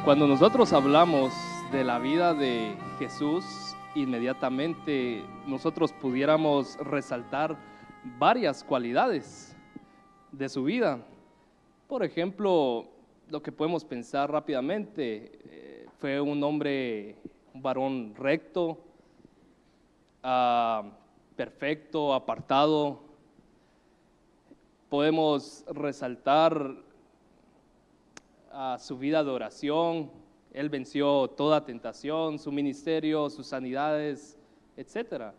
Cuando nosotros hablamos de la vida de Jesús, inmediatamente nosotros pudiéramos resaltar varias cualidades de su vida. Por ejemplo, lo que podemos pensar rápidamente, fue un hombre, un varón recto, perfecto, apartado. Podemos resaltar su vida de oración. Él venció toda tentación, su ministerio, sus sanidades, etc.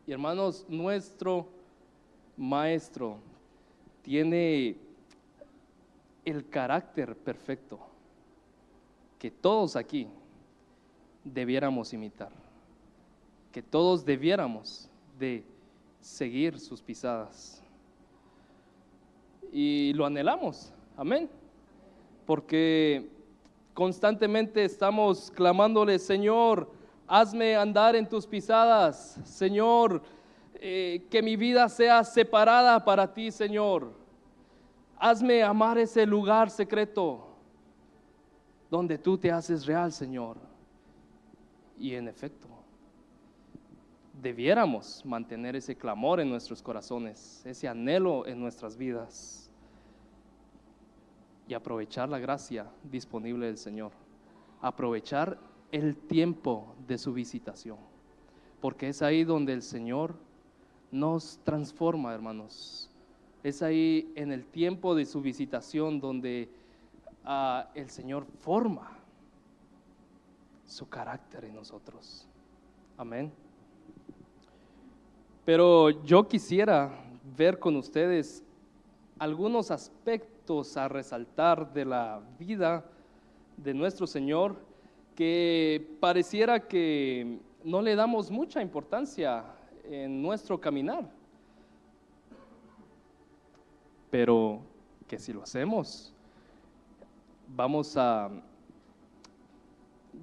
Y hermanos, nuestro maestro tiene el carácter perfecto que todos aquí debiéramos imitar, que todos debiéramos de seguir sus pisadas. Y lo anhelamos, amén, porque constantemente estamos clamándole: Señor, hazme andar en tus pisadas, Señor, que mi vida sea separada para ti, Señor. Hazme amar ese lugar secreto donde tú te haces real, Señor. Y en efecto, debiéramos mantener ese clamor en nuestros corazones, ese anhelo en nuestras vidas, y aprovechar la gracia disponible del Señor, aprovechar el tiempo de su visitación, porque es ahí donde el Señor nos transforma, hermanos. Es ahí, en el tiempo de su visitación, donde el Señor forma su carácter en nosotros. Amén. Pero yo quisiera ver con ustedes algunos aspectos a resaltar de la vida de nuestro Señor que pareciera que no le damos mucha importancia en nuestro caminar, pero que si lo hacemos, vamos a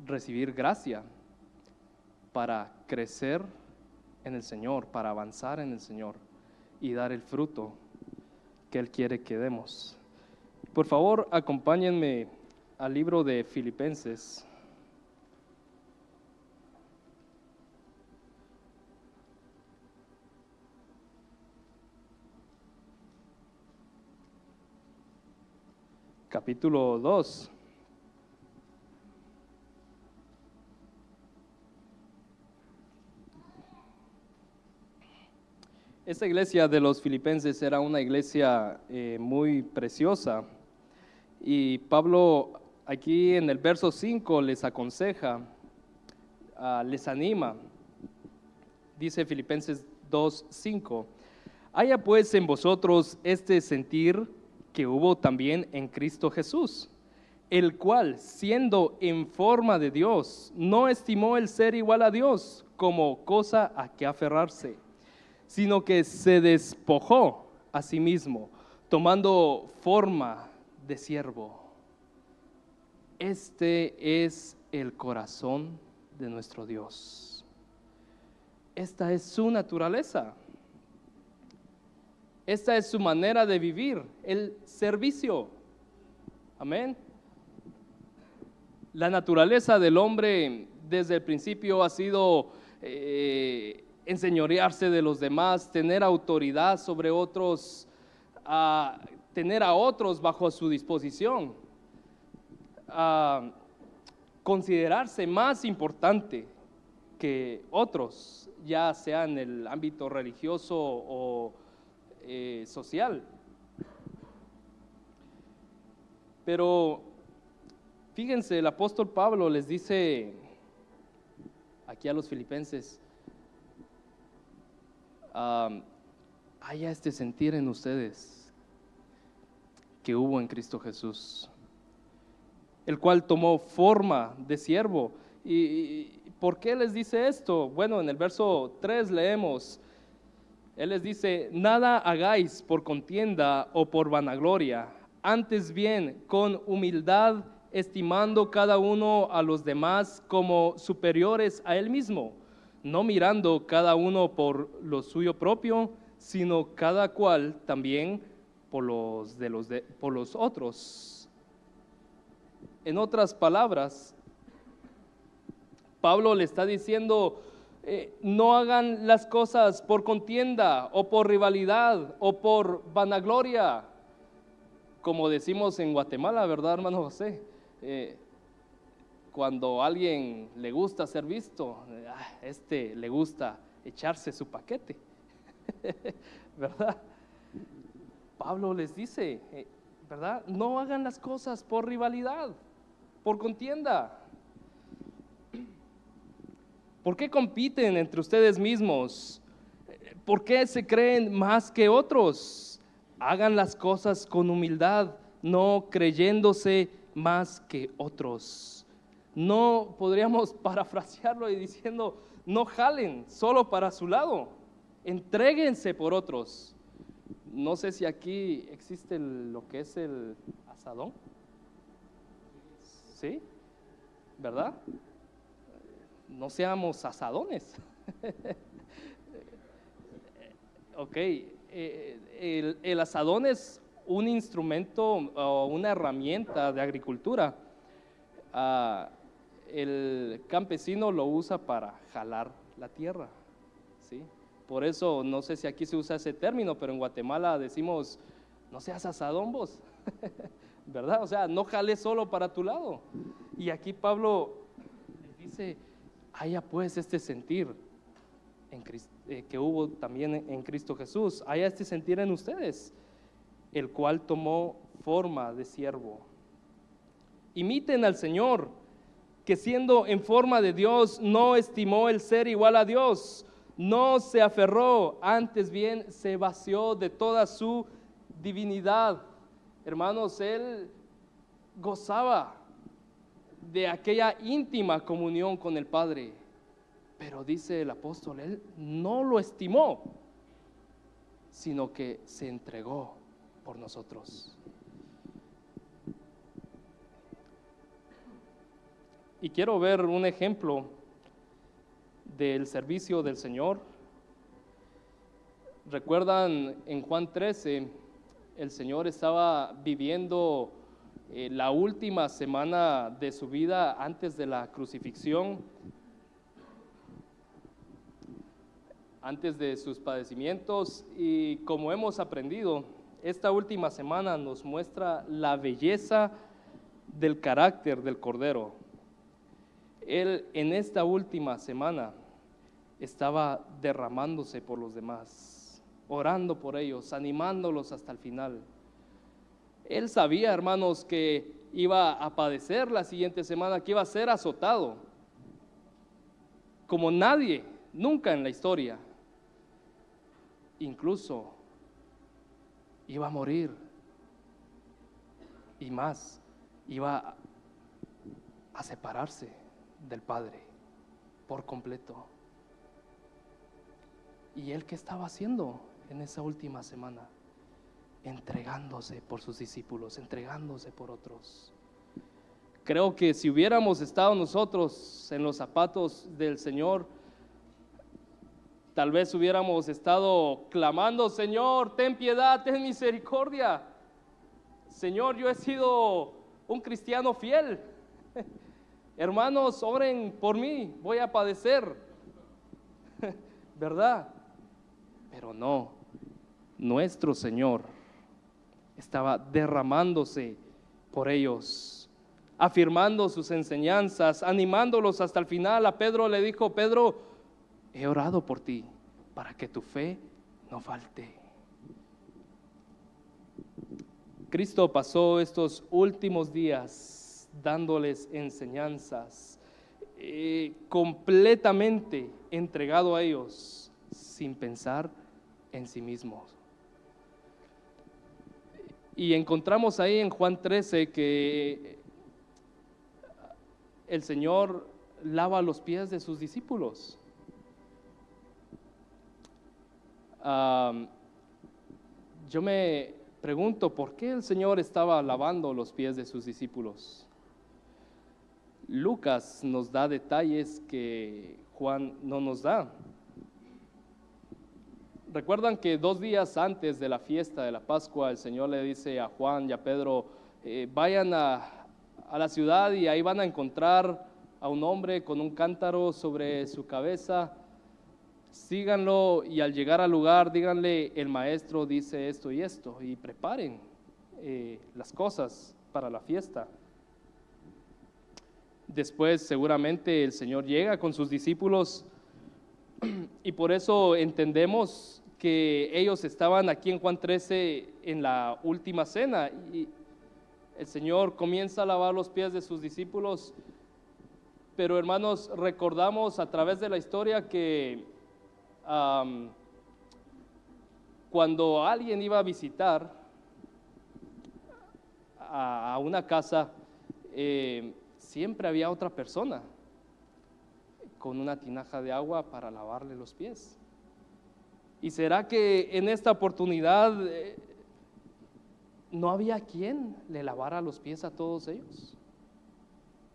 recibir gracia para crecer en el Señor, para avanzar en el Señor y dar el fruto que Él quiere que demos. Por favor, acompáñenme al libro de Filipenses. Capítulo 2. Esta iglesia de los filipenses era una iglesia muy preciosa, y Pablo aquí en el verso 5 les aconseja, les anima. Dice Filipenses 2:5: haya pues en vosotros este sentir que hubo también en Cristo Jesús, el cual, siendo en forma de Dios, no estimó el ser igual a Dios como cosa a que aferrarse, sino que se despojó a sí mismo, tomando forma de siervo. Este es el corazón de nuestro Dios. Esta es su naturaleza. Esta es su manera de vivir, el servicio. Amén. La naturaleza del hombre desde el principio ha sido enseñorearse de los demás, tener autoridad sobre otros, tener a otros bajo su disposición, considerarse más importante que otros, ya sea en el ámbito religioso o social. Pero fíjense, el apóstol Pablo les dice aquí a los filipenses: haya este sentir en ustedes que hubo en Cristo Jesús, el cual tomó forma de siervo. ¿Y por qué les dice esto? Bueno, en el verso 3 leemos, Él les dice: nada hagáis por contienda o por vanagloria, antes bien con humildad, estimando cada uno a los demás como superiores a él mismo, no mirando cada uno por lo suyo propio, sino cada cual también por los otros. En otras palabras, Pablo le está diciendo, no hagan las cosas por contienda o por rivalidad o por vanagloria, como decimos en Guatemala, ¿verdad, hermano José? Cuando a alguien le gusta ser visto, le gusta echarse su paquete, ¿verdad? Pablo les dice, ¿verdad? No hagan las cosas por rivalidad, por contienda. ¿Por qué compiten entre ustedes mismos? ¿Por qué se creen más que otros? Hagan las cosas con humildad, no creyéndose más que otros. No podríamos parafrasearlo y diciendo, no jalen solo para su lado, entréguense por otros. No sé si aquí existe lo que es el asadón. ¿Sí? ¿Verdad? No seamos asadones. Ok, el asadón es un instrumento o una herramienta de agricultura. El campesino lo usa para jalar la tierra, ¿sí? Por eso, no sé si aquí se usa ese término, pero en Guatemala decimos, no seas asadón vos, ¿verdad? O sea, no jales solo para tu lado. Y aquí Pablo dice, haya pues este sentir que hubo también en Cristo Jesús, haya este sentir en ustedes, el cual tomó forma de siervo. Imiten al Señor, que siendo en forma de Dios, no estimó el ser igual a Dios, no se aferró, antes bien se vació de toda su divinidad. Hermanos, Él gozaba de aquella íntima comunión con el Padre. Pero dice el apóstol, Él no lo estimó, sino que se entregó por nosotros. Y quiero ver un ejemplo del servicio del Señor. Recuerdan en Juan 13, el Señor estaba viviendo la última semana de su vida antes de la crucifixión, antes de sus padecimientos, y como hemos aprendido, esta última semana nos muestra la belleza del carácter del Cordero. Él en esta última semana estaba derramándose por los demás, orando por ellos, animándolos hasta el final. Él sabía, hermanos, que iba a padecer la siguiente semana, que iba a ser azotado, como nadie, nunca en la historia. Incluso iba a morir, y más, iba a separarse del Padre por completo. ¿Y él qué estaba haciendo en esa última semana? Entregándose por sus discípulos, entregándose por otros. Creo que si hubiéramos estado nosotros en los zapatos del Señor, tal vez hubiéramos estado clamando, Señor, ten piedad, ten misericordia. Señor, yo he sido un cristiano fiel. Hermanos, oren por mí, voy a padecer. ¿Verdad? Pero no, nuestro Señor estaba derramándose por ellos, afirmando sus enseñanzas, animándolos hasta el final. A Pedro le dijo, Pedro, he orado por ti para que tu fe no falte. Cristo pasó estos últimos días dándoles enseñanzas, completamente entregado a ellos, sin pensar en sí mismo. Y encontramos ahí en Juan 13 que el Señor lava los pies de sus discípulos. Yo me pregunto, ¿por qué el Señor estaba lavando los pies de sus discípulos? Lucas nos da detalles que Juan no nos da. Recuerdan que 2 días antes de la fiesta de la Pascua, el Señor le dice a Juan y a Pedro, vayan a a la ciudad y ahí van a encontrar a un hombre con un cántaro sobre su cabeza. Síganlo y al llegar al lugar díganle, el maestro dice esto y esto, y preparen las cosas para la fiesta. Después seguramente el Señor llega con sus discípulos y por eso entendemos que ellos estaban aquí en Juan 13 en la última cena y el Señor comienza a lavar los pies de sus discípulos, pero hermanos, recordamos a través de la historia que cuando alguien iba a visitar a una casa, siempre había otra persona con una tinaja de agua para lavarle los pies. ¿Y será que en esta oportunidad no había quien le lavara los pies a todos ellos?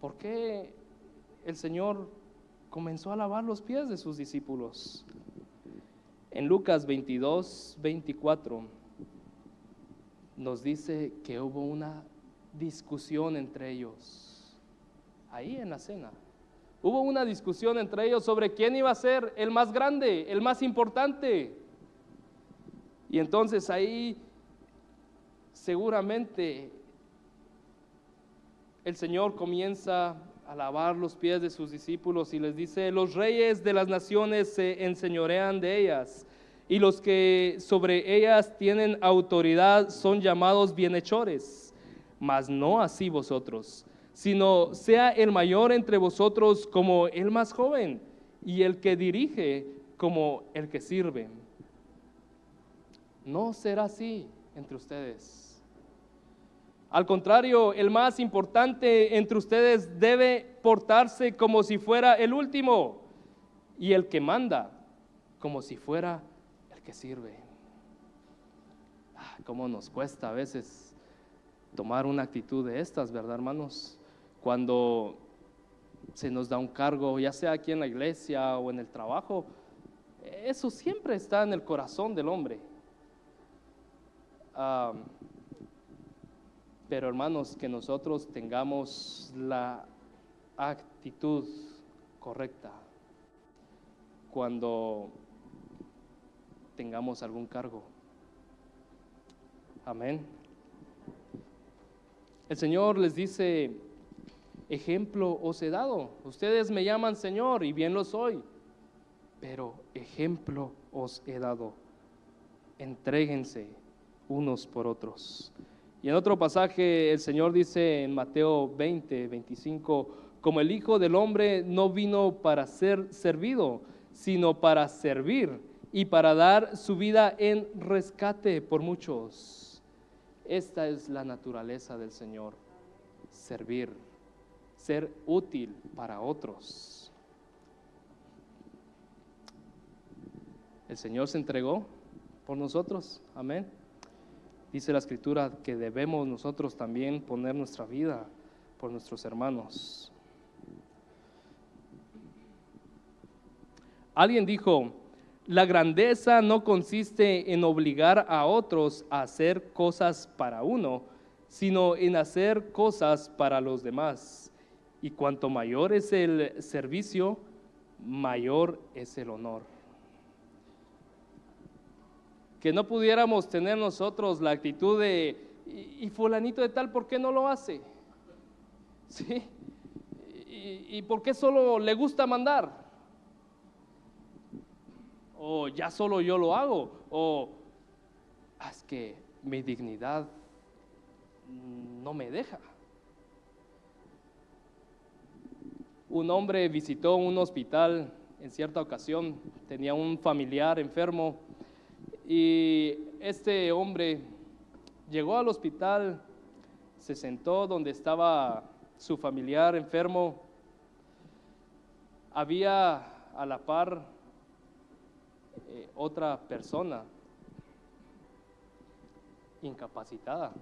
¿Por qué el Señor comenzó a lavar los pies de sus discípulos? En Lucas 22, 24 nos dice que hubo una discusión entre ellos, ahí en la cena. Hubo una discusión entre ellos sobre quién iba a ser el más grande, el más importante. Y entonces ahí seguramente el Señor comienza a lavar los pies de sus discípulos y les dice: los reyes de las naciones se enseñorean de ellas, y los que sobre ellas tienen autoridad son llamados bienhechores, mas no así vosotros, sino sea el mayor entre vosotros como el más joven, y el que dirige como el que sirve. No será así entre ustedes. Al contrario, el más importante entre ustedes debe portarse como si fuera el último, y el que manda como si fuera el que sirve. Cómo nos cuesta a veces tomar una actitud de estas, ¿verdad, hermanos? Cuando se nos da un cargo, ya sea aquí en la iglesia o en el trabajo, eso siempre está en el corazón del hombre. Pero hermanos, que nosotros tengamos la actitud correcta cuando tengamos algún cargo. Amén. El Señor les dice: ejemplo os he dado. Ustedes me llaman Señor y bien lo soy, pero ejemplo os he dado. Entréguense unos por otros. Y en otro pasaje el Señor dice en Mateo 20, 25: como el Hijo del Hombre no vino para ser servido, sino para servir y para dar su vida en rescate por muchos. Esta es la naturaleza del Señor: servir, ser útil para otros. El Señor se entregó por nosotros, amén. Dice la Escritura que debemos nosotros también poner nuestra vida por nuestros hermanos. Alguien dijo: la grandeza no consiste en obligar a otros a hacer cosas para uno, sino en hacer cosas para los demás. Y cuanto mayor es el servicio, mayor es el honor. Que no pudiéramos tener nosotros la actitud de: ¿y fulanito de tal por qué no lo hace? ¿Sí? ¿Y por qué solo le gusta mandar? O ya solo yo lo hago, o es que mi dignidad no me deja. Un hombre visitó un hospital en cierta ocasión, tenía un familiar enfermo, y este hombre llegó al hospital, se sentó donde estaba su familiar enfermo. Había a la par otra persona incapacitada,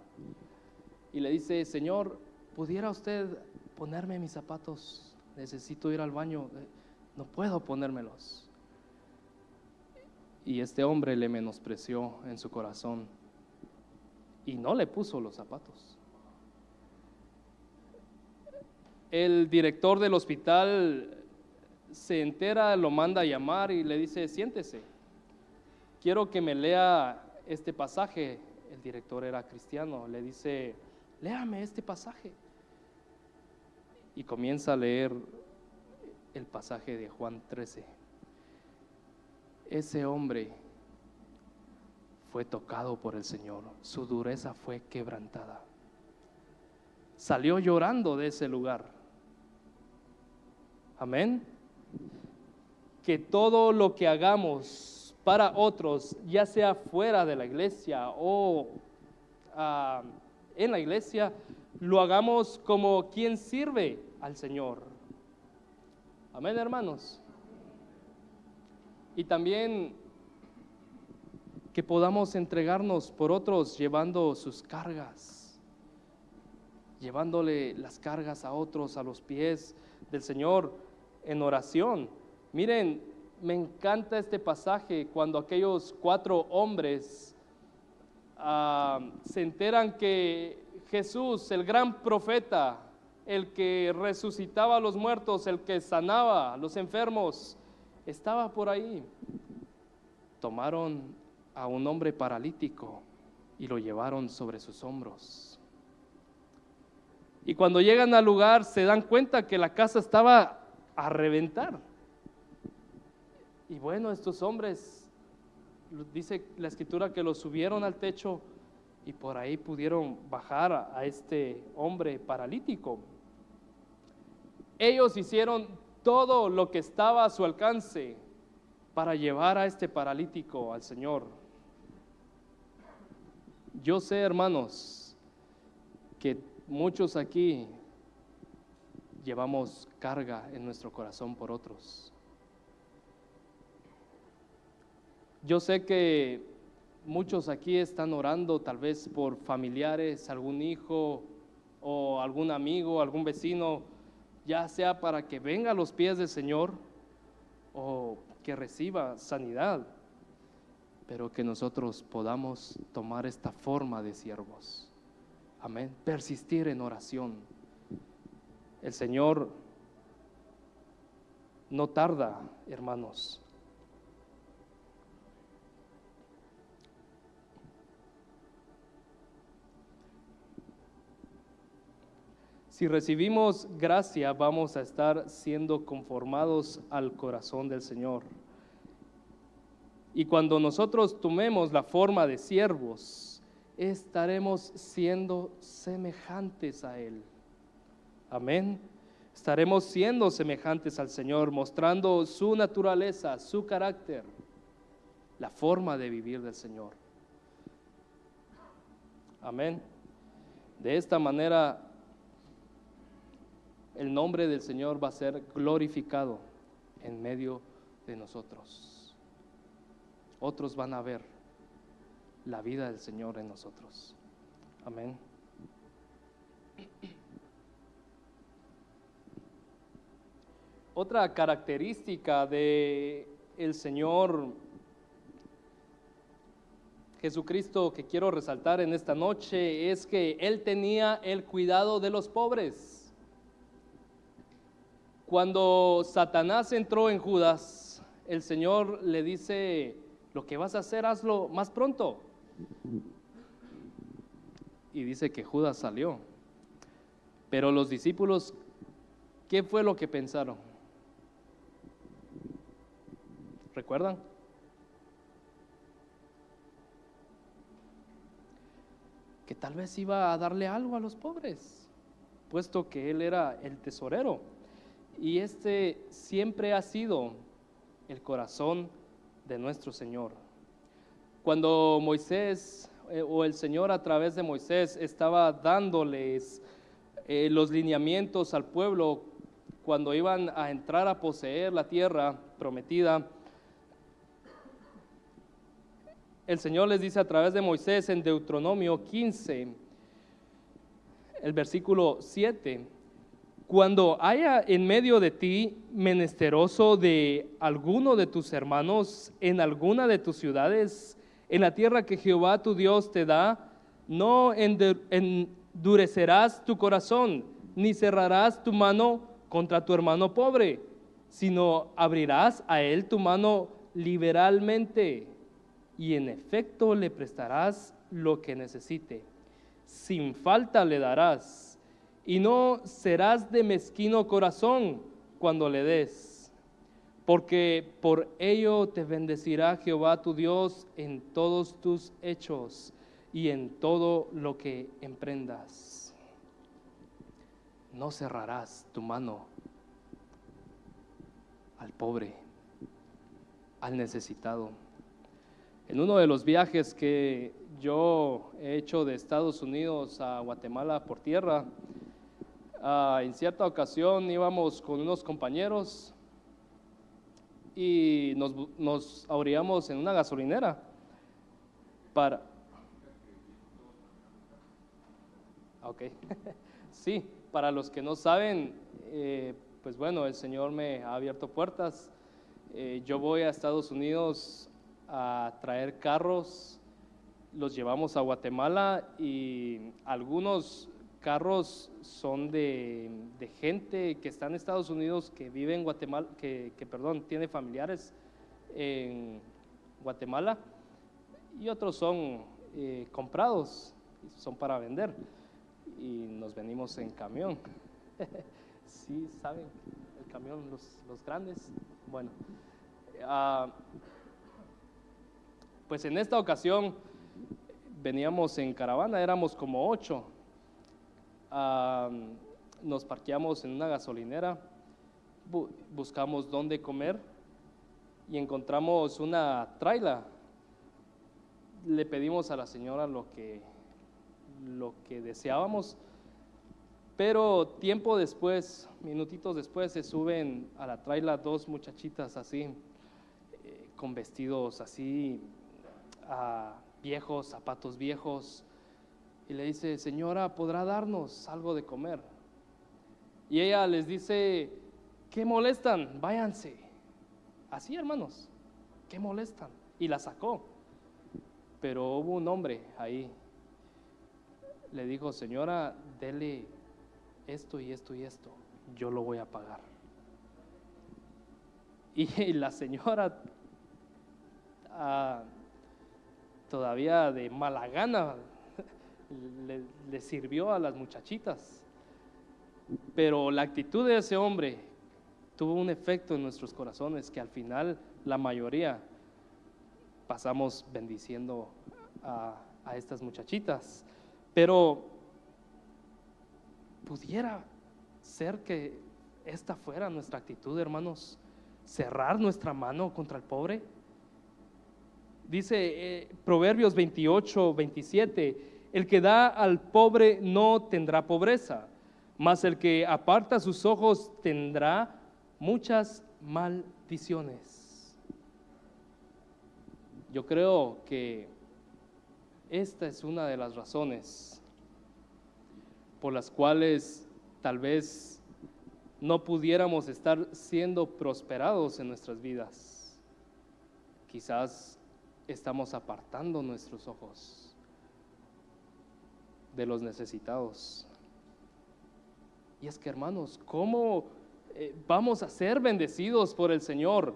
y le dice: Señor, ¿pudiera usted ponerme mis zapatos? Necesito ir al baño, no puedo ponérmelos. Y este hombre le menospreció en su corazón y no le puso los zapatos. el director del hospital se entera, lo manda a llamar y le dice, siéntese, quiero que me lea este pasaje. El director era cristiano, le dice, léame este pasaje. Y comienza a leer el pasaje de Juan 13. Ese hombre fue tocado por el Señor, su dureza fue quebrantada. Salió llorando de ese lugar. Amén. Que todo lo que hagamos para otros, ya sea fuera de la iglesia o en la iglesia, lo hagamos como quien sirve al Señor. Amén, hermanos. Y también que podamos entregarnos por otros llevando sus cargas, llevándole las cargas a otros a los pies del Señor en oración. Miren, me encanta este pasaje cuando aquellos 4 hombres se enteran que Jesús, el gran profeta, el que resucitaba a los muertos, el que sanaba a los enfermos, estaba por ahí. Tomaron a un hombre paralítico y lo llevaron sobre sus hombros. Y cuando llegan al lugar se dan cuenta que la casa estaba a reventar. Y bueno, estos hombres, dice la escritura que los subieron al techo y por ahí pudieron bajar a este hombre paralítico. Ellos hicieron todo lo que estaba a su alcance para llevar a este paralítico al Señor. Yo sé, hermanos, que muchos aquí llevamos carga en nuestro corazón por otros. Yo sé que muchos aquí están orando tal vez por familiares, algún hijo o algún amigo, algún vecino, ya sea para que venga a los pies del Señor o que reciba sanidad, pero que nosotros podamos tomar esta forma de siervos. Amén. Persistir en oración. El Señor no tarda, hermanos. Si recibimos gracia, vamos a estar siendo conformados al corazón del Señor. Y cuando nosotros tomemos la forma de siervos, estaremos siendo semejantes a Él. Amén. Estaremos siendo semejantes al Señor, mostrando su naturaleza, su carácter, la forma de vivir del Señor. Amén. De esta manera, el nombre del Señor va a ser glorificado en medio de nosotros. Otros van a ver la vida del Señor en nosotros. Amén. Otra característica de el Señor Jesucristo que quiero resaltar en esta noche es que Él tenía el cuidado de los pobres. Cuando Satanás entró en Judas, el Señor le dice, lo que vas a hacer, hazlo más pronto. Y dice que Judas salió. Pero los discípulos, ¿qué fue lo que pensaron? ¿Recuerdan? Que tal vez iba a darle algo a los pobres, puesto que él era el tesorero. Y este siempre ha sido el corazón de nuestro Señor. Cuando Moisés o el Señor a través de Moisés estaba dándoles los lineamientos al pueblo cuando iban a entrar a poseer la tierra prometida, el Señor les dice a través de Moisés en Deuteronomio 15, el versículo 7, cuando haya en medio de ti menesteroso de alguno de tus hermanos en alguna de tus ciudades, en la tierra que Jehová tu Dios te da, no endurecerás tu corazón, ni cerrarás tu mano contra tu hermano pobre, sino abrirás a él tu mano liberalmente, y en efecto le prestarás lo que necesite. Sin falta le darás, y no serás de mezquino corazón cuando le des, porque por ello te bendecirá Jehová tu Dios en todos tus hechos y en todo lo que emprendas. No cerrarás tu mano al pobre, al necesitado. En uno de los viajes que yo he hecho de Estados Unidos a Guatemala por tierra, en cierta ocasión íbamos con unos compañeros y nos ahorramos en una gasolinera para... Ok, sí, para los que no saben, pues bueno, el Señor me ha abierto puertas. Yo voy a Estados Unidos a traer carros, los llevamos a Guatemala y algunos carros son de gente que está en Estados Unidos, que vive en Guatemala, perdón, tiene familiares en Guatemala, y otros son comprados, son para vender, y nos venimos en camión. Sí, saben, el camión, los grandes. Bueno, pues en esta ocasión veníamos en caravana, éramos como 8. Nos parqueamos en una gasolinera, buscamos dónde comer y encontramos una traila. Le pedimos a la señora lo que deseábamos, pero tiempo después, minutitos después, se suben a la traila 2 muchachitas así, con vestidos así viejos, zapatos viejos, y le dice: señora, ¿podrá darnos algo de comer? Y ella les dice: ¿qué molestan? Váyanse. Así, hermanos, ¿qué molestan? Y la sacó. Pero hubo un hombre ahí, le dijo: señora, dele esto y esto y esto, yo lo voy a pagar. Y la señora, todavía de mala gana, le sirvió a las muchachitas. Pero la actitud de ese hombre tuvo un efecto en nuestros corazones, que al final la mayoría pasamos bendiciendo a estas muchachitas. Pero pudiera ser que esta fuera nuestra actitud, hermanos, cerrar nuestra mano contra el pobre. Dice Proverbios 28:27: el que da al pobre no tendrá pobreza, mas el que aparta sus ojos tendrá muchas maldiciones. Yo creo que esta es una de las razones por las cuales tal vez no pudiéramos estar siendo prosperados en nuestras vidas. Quizás estamos apartando nuestros ojos de los necesitados. Y es que, hermanos, ¿cómo vamos a ser bendecidos por el Señor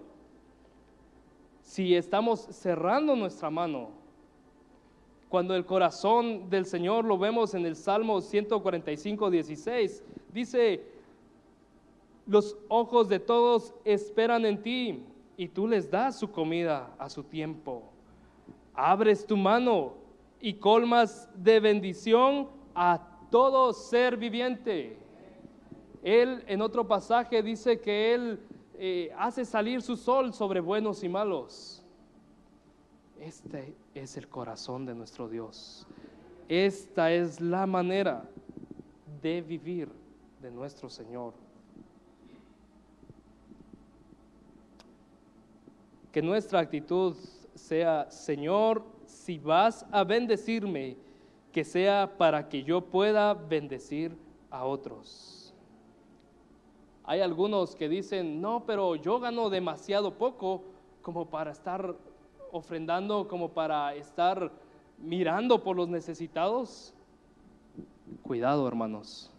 si estamos cerrando nuestra mano? Cuando el corazón del Señor, lo vemos en el Salmo 145:16, dice: los ojos de todos esperan en ti, y tú les das su comida a su tiempo. Abres tu mano y colmas de bendición a todo ser viviente. Él, en otro pasaje, dice que Él hace salir su sol sobre buenos y malos. Este es el corazón de nuestro Dios. Esta es la manera de vivir de nuestro Señor. Que nuestra actitud sea: Señor, si vas a bendecirme, que sea para que yo pueda bendecir a otros. Hay algunos que dicen: no, pero yo gano demasiado poco como para estar ofrendando, como para estar mirando por los necesitados. Cuidado, hermanos,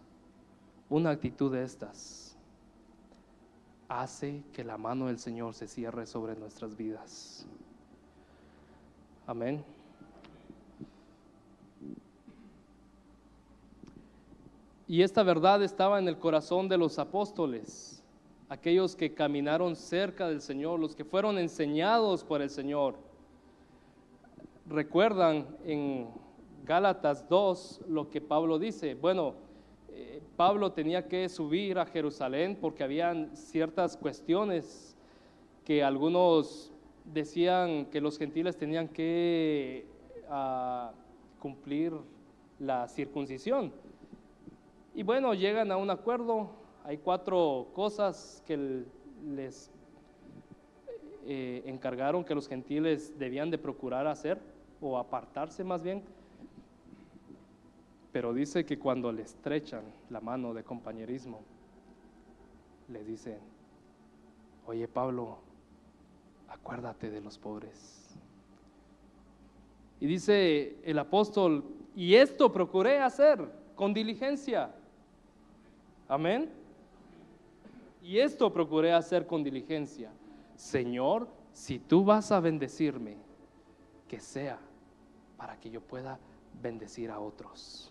una actitud de estas hace que la mano del Señor se cierre sobre nuestras vidas. Amén. Y esta verdad estaba en el corazón de los apóstoles, aquellos que caminaron cerca del Señor, los que fueron enseñados por el Señor. Recuerdan en Gálatas 2 lo que Pablo dice. Bueno, Pablo tenía que subir a Jerusalén porque habían ciertas cuestiones que algunos decían que los gentiles tenían que cumplir la circuncisión. Y bueno, llegan a un acuerdo. Hay 4 cosas que les encargaron que los gentiles debían de procurar hacer, o apartarse más bien. Pero dice que cuando le estrechan la mano de compañerismo, le dicen: oye Pablo, acuérdate de los pobres. Y dice el apóstol: y esto procuré hacer con diligencia. Amén. Y esto procuré hacer con diligencia. Señor, si tú vas a bendecirme, que sea para que yo pueda bendecir a otros.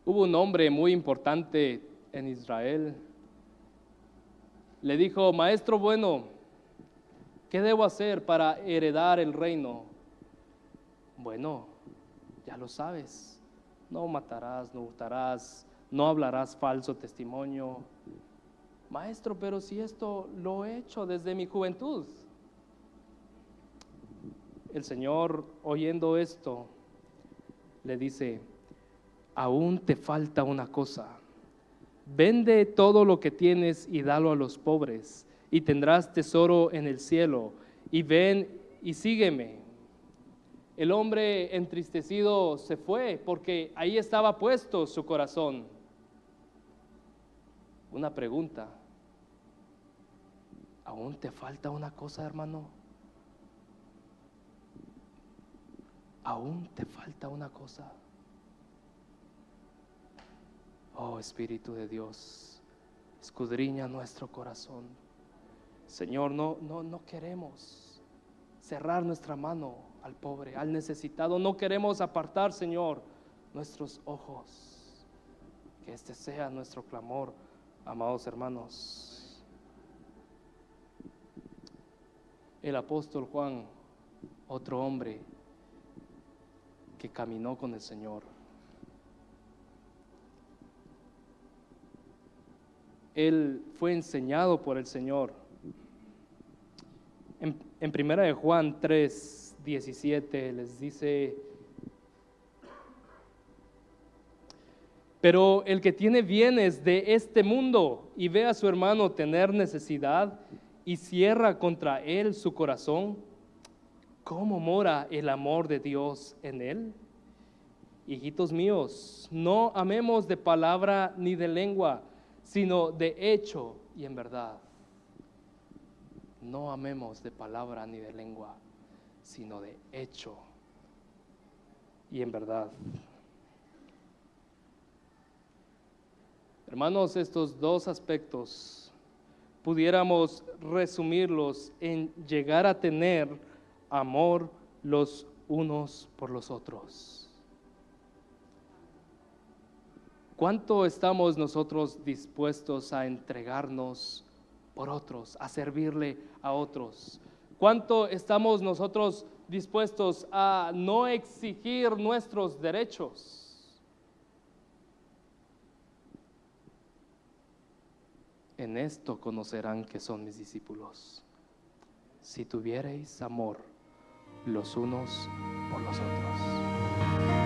Hubo un hombre muy importante en Israel. Le dijo: maestro bueno, ¿qué debo hacer para heredar el reino? Bueno, ya lo sabes. No matarás, no hurtarás, no hablarás falso testimonio. Maestro, pero si esto lo he hecho desde mi juventud. El Señor, oyendo esto, le dice: aún te falta una cosa. Vende todo lo que tienes y dalo a los pobres, y tendrás tesoro en el cielo. Y ven y sígueme. El hombre entristecido se fue porque ahí estaba puesto su corazón. Una pregunta: ¿aún te falta una cosa, hermano? ¿Aún te falta una cosa? Oh Espíritu de Dios, escudriña nuestro corazón. Señor, no queremos cerrar nuestra mano al pobre, al necesitado. No queremos apartar, Señor, nuestros ojos. Que este sea nuestro clamor, amados hermanos. El apóstol Juan, otro hombre que caminó con el Señor, él fue enseñado por el Señor. En primera de Juan 3:17 les dice: pero el que tiene bienes de este mundo y ve a su hermano tener necesidad y cierra contra él su corazón, ¿cómo mora el amor de Dios en él? Hijitos míos, no amemos de palabra ni de lengua, sino de hecho y en verdad. No amemos de palabra ni de lengua, sino de hecho y en verdad. Hermanos, estos 2 aspectos pudiéramos resumirlos en llegar a tener amor los unos por los otros. ¿Cuánto estamos nosotros dispuestos a entregarnos por otros, a servirle a otros? ¿Cuánto estamos nosotros dispuestos a no exigir nuestros derechos? En esto conocerán que son mis discípulos, si tuviereis amor los unos por los otros.